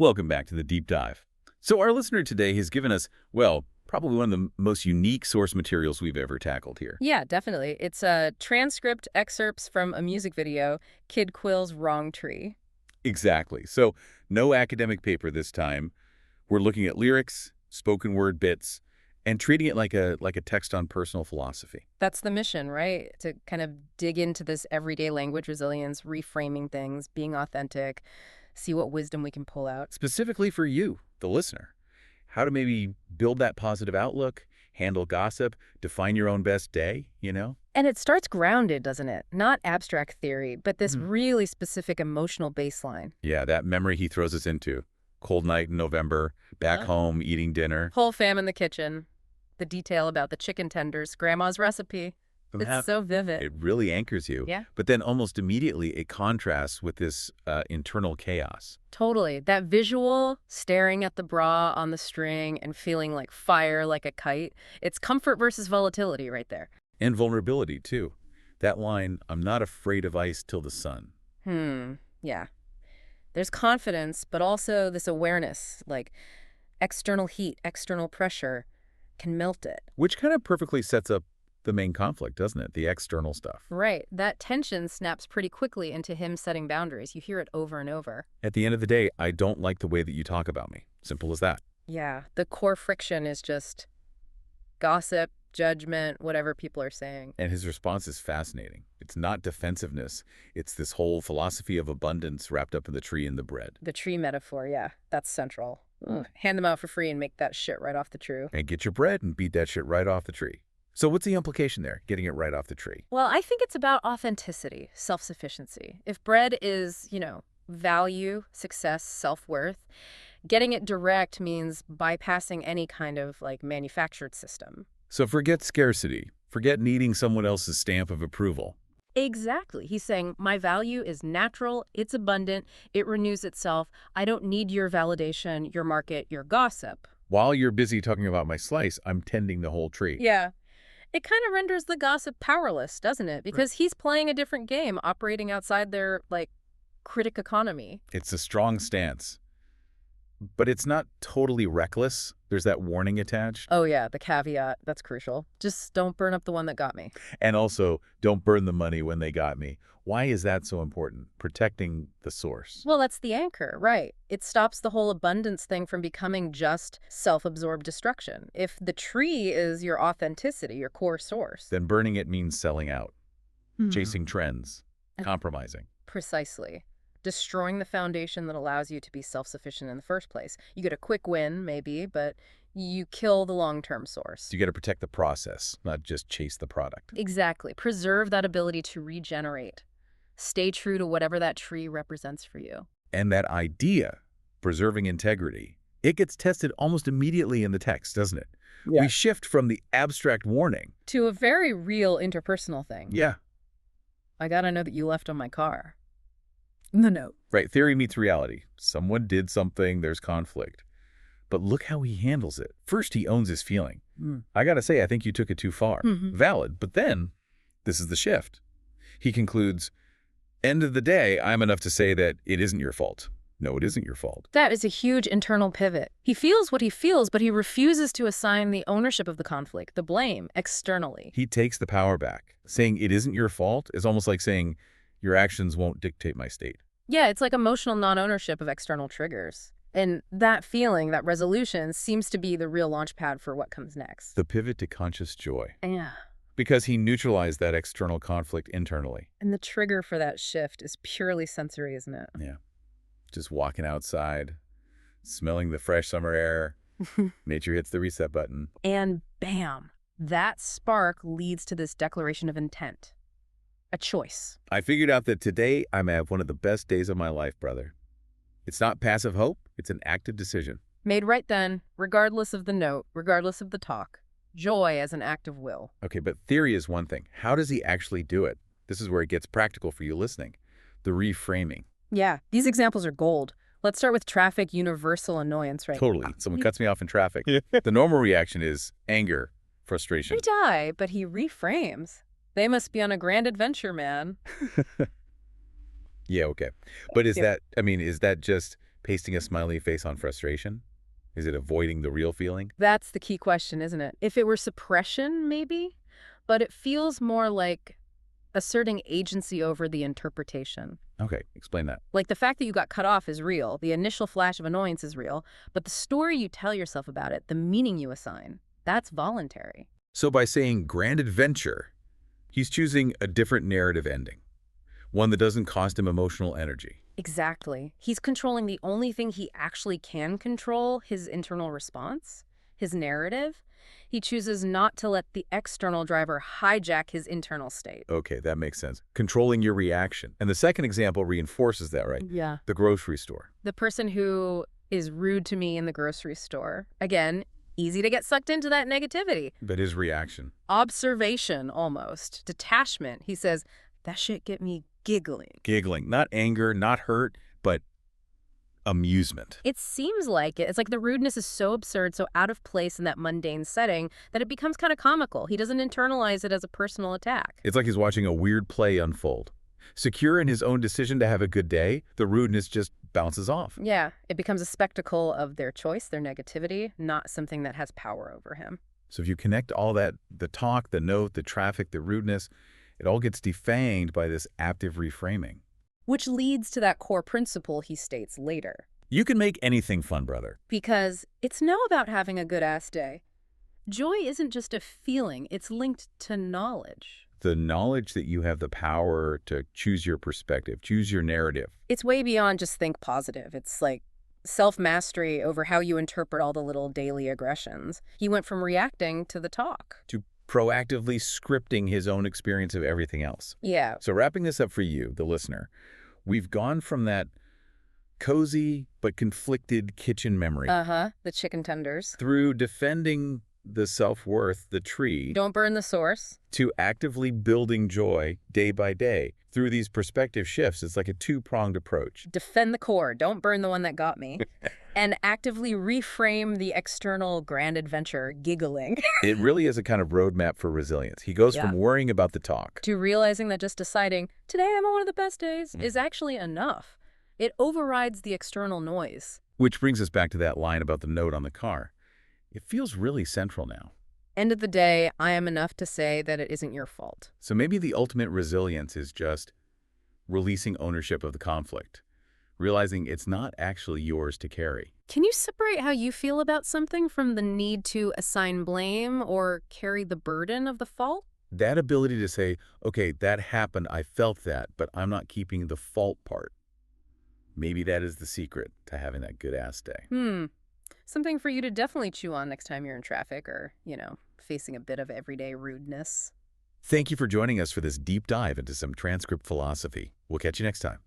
Welcome back to the Deep Dive. So our listener today has given us, well, probably one of the most unique source materials we've ever tackled here. Yeah, definitely. It's a transcript excerpts from a music video, Kid Quill's Wrong Tree. Exactly. So no academic paper this time. We're looking at lyrics, spoken word bits, and treating it like a text on personal philosophy. That's the mission, right? To kind of dig into this everyday language resilience, reframing things, being authentic, see what wisdom we can pull out. Specifically for you, the listener. How to maybe build that positive outlook, handle gossip, define your own best day, you know? And it starts grounded, doesn't it? Not abstract theory, but this really specific emotional baseline. Yeah, that memory he throws us into. Cold night in November, back home, eating dinner. Whole fam in the kitchen. The detail about the chicken tenders, grandma's recipe. It's so vivid. It really anchors you. Yeah. But then almost immediately it contrasts with this internal chaos. Totally. That visual, staring at the bra on the string and feeling like fire, like a kite. It's comfort versus volatility right there. And vulnerability, too. That line, I'm not afraid of ice till the sun. Yeah. There's confidence, but also this awareness, like external heat, external pressure can melt it. Which kind of perfectly sets up the main conflict, doesn't it? The external stuff. Right. That tension snaps pretty quickly into him setting boundaries. You hear it over and over. At the end of the day, I don't like the way that you talk about me. Simple as that. Yeah. The core friction is just gossip, judgment, whatever people are saying. And his response is fascinating. It's not defensiveness. It's this whole philosophy of abundance wrapped up in the tree and the bread. The tree metaphor, yeah, that's central. Hand them out for free and make that shit right off the tree. And get your bread and beat that shit right off the tree. So what's the implication there, getting it right off the tree? Well, I think it's about authenticity, self-sufficiency. If bread is, value, success, self-worth, getting it direct means bypassing any kind of, manufactured system. So forget scarcity. Forget needing someone else's stamp of approval. Exactly. He's saying, my value is natural, it's abundant, it renews itself. I don't need your validation, your market, your gossip. While you're busy talking about my slice, I'm tending the whole tree. Yeah. It kind of renders the gossip powerless, doesn't it? Because he's playing a different game, operating outside their, critic economy. It's a strong stance. But it's not totally reckless. There's that warning attached. Oh, yeah, the caveat. That's crucial. Just don't burn up the one that got me. And also, don't burn the money when they got me. Why is that so important? Protecting the source. Well, that's the anchor, right? It stops the whole abundance thing from becoming just self-absorbed destruction. If the tree is your authenticity, your core source. Then burning it means selling out, chasing trends, compromising. Precisely. Destroying the foundation that allows you to be self-sufficient in the first place. You get a quick win, maybe, but you kill the long-term source. You got to protect the process, not just chase the product. Exactly. Preserve that ability to regenerate. Stay true to whatever that tree represents for you. And that idea, preserving integrity, it gets tested almost immediately in the text, doesn't it? Yeah. We shift from the abstract warning to a very real interpersonal thing. Yeah. I gotta know that you left on my car. The note. Right. Theory meets reality. Someone did something, there's conflict. But look how he handles it. First, he owns his feeling. I gotta say, I think you took it too far. Valid. But then, this is the shift. He concludes, end of the day, I'm enough to say that it isn't your fault. No, it isn't your fault. That is a huge internal pivot. He feels what he feels, but he refuses to assign the ownership of the conflict, the blame, externally. He takes the power back. Saying it isn't your fault is almost like saying your actions won't dictate my state. Yeah, it's like emotional non-ownership of external triggers. And that feeling, that resolution, seems to be the real launch pad for what comes next. The pivot to conscious joy. Yeah. Because he neutralized that external conflict internally. And the trigger for that shift is purely sensory, isn't it? Yeah. Just walking outside, smelling the fresh summer air. Nature hits the reset button. And bam, that spark leads to this declaration of intent. A choice. I figured out that today I may have one of the best days of my life, brother. It's not passive hope, it's an active decision. Made right then, regardless of the note, regardless of the talk. Joy as an act of will. Okay, but theory is one thing. How does he actually do it? This is where it gets practical for you listening. The reframing. Yeah, these examples are gold. Let's start with traffic universal annoyance right Totally. now. Someone cuts me off in traffic. The normal reaction is anger, frustration. They die, but he reframes. They must be on a grand adventure, man. Yeah, okay. But is that just pasting a smiley face on frustration? Is it avoiding the real feeling? That's the key question, isn't it? If it were suppression, maybe, but it feels more like asserting agency over the interpretation. Okay, explain that. Like the fact that you got cut off is real, the initial flash of annoyance is real, but the story you tell yourself about it, the meaning you assign, that's voluntary. So by saying grand adventure, he's choosing a different narrative ending, one that doesn't cost him emotional energy. Exactly. He's controlling the only thing he actually can control, his internal response, his narrative. He chooses not to let the external driver hijack his internal state. Okay, that makes sense. Controlling your reaction. And the second example reinforces that, right? Yeah. The grocery store. The person who is rude to me in the grocery store, again, easy to get sucked into that negativity. But his reaction. Observation, almost. Detachment. He says, that shit get me giggling. Giggling. Not anger, not hurt, but amusement. It seems like it. It's like the rudeness is so absurd, so out of place in that mundane setting, that it becomes kind of comical. He doesn't internalize it as a personal attack. It's like he's watching a weird play unfold. Secure in his own decision to have a good day, the rudeness just bounces off. Yeah, it becomes a spectacle of their choice, their negativity, not something that has power over him. So if you connect all that, the talk, the note, the traffic, the rudeness, it all gets defanged by this active reframing. Which leads to that core principle he states later. You can make anything fun, brother. Because it's now about having a good-ass day. Joy isn't just a feeling, it's linked to knowledge. The knowledge that you have the power to choose your perspective, choose your narrative. It's way beyond just think positive. It's like self-mastery over how you interpret all the little daily aggressions. He went from reacting to the talk. To proactively scripting his own experience of everything else. Yeah. So wrapping this up for you, the listener, we've gone from that cozy but conflicted kitchen memory. The chicken tenders. Through defending the self-worth, the tree. Don't burn the source. To actively building joy day by day. Through these perspective shifts, it's like a two-pronged approach. Defend the core. Don't burn the one that got me. And actively reframe the external grand adventure giggling. It really is a kind of roadmap for resilience. He goes from worrying about the talk to realizing that just deciding, today I'm on one of the best days, is actually enough. It overrides the external noise. Which brings us back to that line about the note on the car. It feels really central now. End of the day, I am enough to say that it isn't your fault. So maybe the ultimate resilience is just releasing ownership of the conflict. Realizing it's not actually yours to carry. Can you separate how you feel about something from the need to assign blame or carry the burden of the fault? That ability to say, okay, that happened, I felt that, but I'm not keeping the fault part. Maybe that is the secret to having that good-ass day. Something for you to definitely chew on next time you're in traffic or, facing a bit of everyday rudeness. Thank you for joining us for this deep dive into some transcript philosophy. We'll catch you next time.